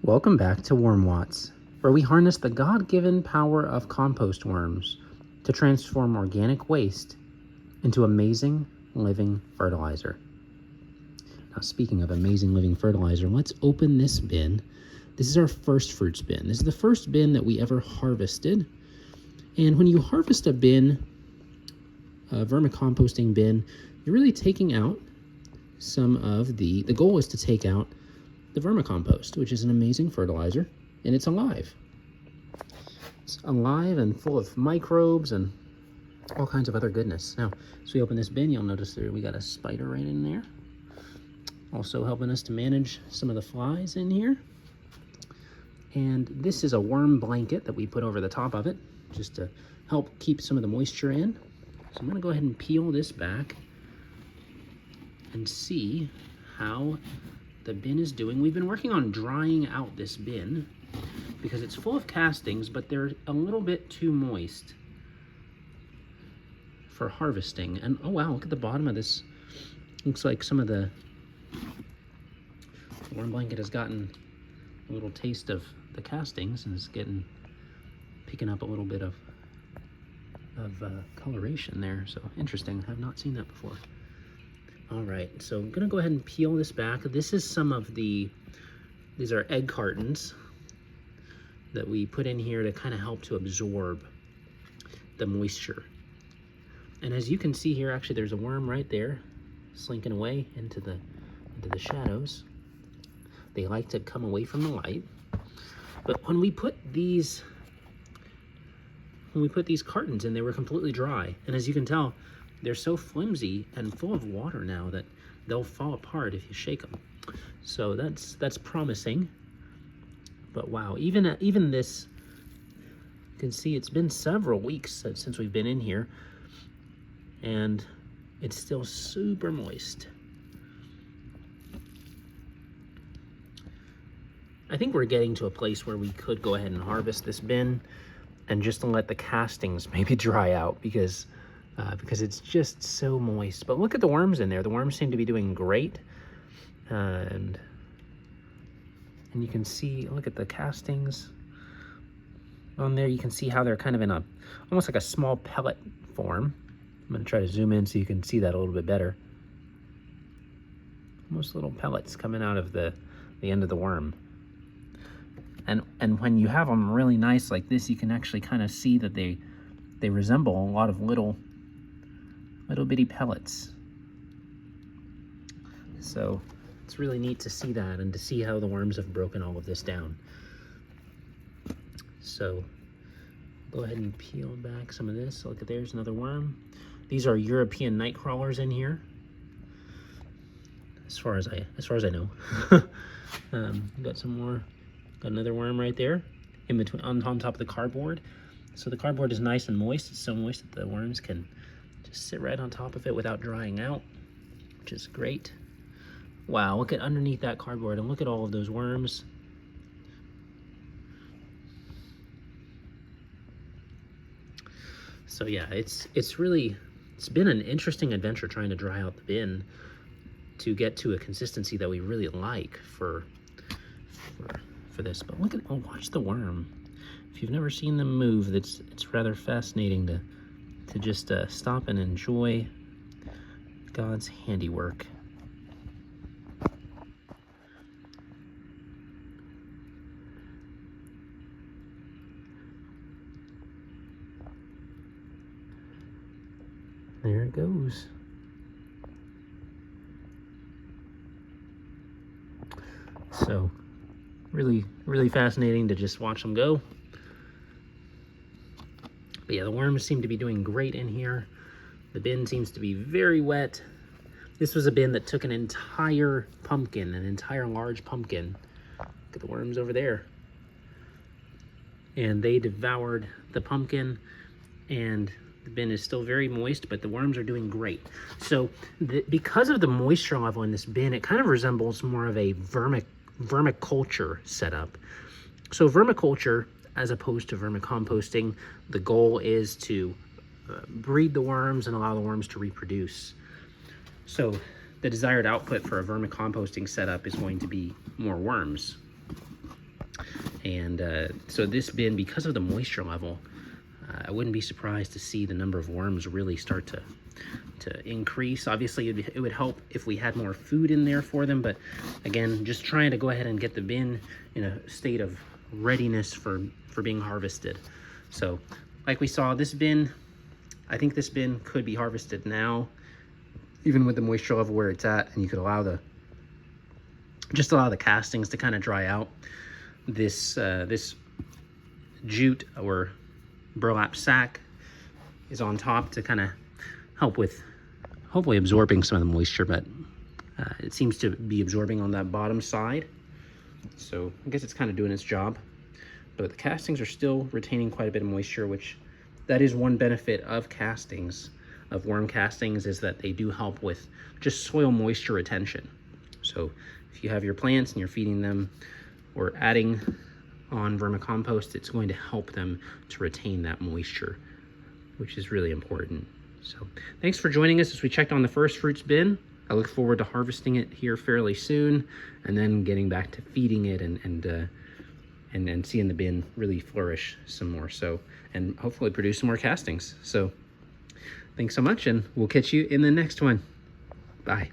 Welcome back to Worm Watts, where we harness the God-given power of compost worms to transform organic waste into amazing living fertilizer. Now, speaking of amazing living fertilizer, let's open this bin. This is our Firstfruits bin. This is the first bin that we ever harvested. And when you harvest a bin, a vermicomposting bin, you're really taking out some of the goal is to take out the vermicompost, which is an amazing fertilizer, and it's alive. It's alive and full of microbes and all kinds of other goodness. Now, as we open this bin, you'll notice there we got a spider right in there, also helping us to manage some of the flies in here. And this is a worm blanket that we put over the top of it, just to help keep some of the moisture in. So I'm gonna go ahead and peel this back and see how the bin is doing. We've been working on drying out this bin because it's full of castings, but they're a little bit too moist for harvesting. And oh wow, look at the bottom of this. Looks like some of the worm blanket has gotten a little taste of the castings and is picking up a little bit of coloration there. So interesting, I've not seen that before. All right, so I'm gonna go ahead and peel this back. This is these are egg cartons that we put in here to kind of help to absorb the moisture. And as you can see here, actually there's a worm right there slinking away into the shadows. They like to come away from the light. But when we put these cartons in, they were completely dry. And as you can tell, they're so flimsy and full of water now that they'll fall apart if you shake them. So that's promising. But wow, even this, you can see it's been several weeks since we've been in here, and it's still super moist. I think we're getting to a place where we could go ahead and harvest this bin and just let the castings maybe dry out because it's just so moist. But look at the worms in there. The worms seem to be doing great. And you can see, look at the castings on there. You can see how they're kind of in almost like a small pellet form. I'm gonna try to zoom in so you can see that a little bit better. Almost little pellets coming out of the end of the worm. And when you have them really nice like this, you can actually kind of see that they resemble a lot of little bitty pellets. So it's really neat to see that and to see how the worms have broken all of this down. So go ahead and peel back some of this. Look at, there's another worm. These are European nightcrawlers in here, as far as I know. Got some more. Got another worm right there in between on top of the cardboard. So the cardboard is nice and moist. It's so moist that the worms can just sit right on top of it without drying out, which is great. Wow, look at underneath that cardboard and look at all of those worms. So yeah, it's been an interesting adventure trying to dry out the bin to get to a consistency that we really like for this. But look at, oh, watch the worm. If you've never seen them move, it's rather fascinating to just stop and enjoy God's handiwork. There it goes. So really fascinating to just watch them go. But yeah, the worms seem to be doing great in here. The bin seems to be very wet. This was a bin that took an entire large pumpkin. Look at the worms over there. And they devoured the pumpkin, and the bin is still very moist, but the worms are doing great. So because of the moisture level in this bin, it kind of resembles more of a vermiculture setup. So vermiculture, as opposed to vermicomposting, the goal is to breed the worms and allow the worms to reproduce. So the desired output for a vermicomposting setup is going to be more worms. And so this bin, because of the moisture level, I wouldn't be surprised to see the number of worms really start to increase. Obviously, it would help if we had more food in there for them, but again, just trying to go ahead and get the bin in a state of readiness for being harvested. So like we saw, this bin, I think this bin could be harvested now, even with the moisture level where it's at, and you could just allow the castings to kind of dry out. This jute or burlap sack is on top to kind of help with hopefully absorbing some of the moisture, but it seems to be absorbing on that bottom side. So I guess it's kind of doing its job, but the castings are still retaining quite a bit of moisture, which that is one benefit of castings, of worm castings, is that they do help with just soil moisture retention. So if you have your plants and you're feeding them or adding on vermicompost, it's going to help them to retain that moisture, which is really important. So thanks for joining us as we checked on the Firstfruits bin. I look forward to harvesting it here fairly soon, and then getting back to feeding it and seeing the bin really flourish some more. So, and hopefully produce some more castings. So thanks so much, and we'll catch you in the next one. Bye.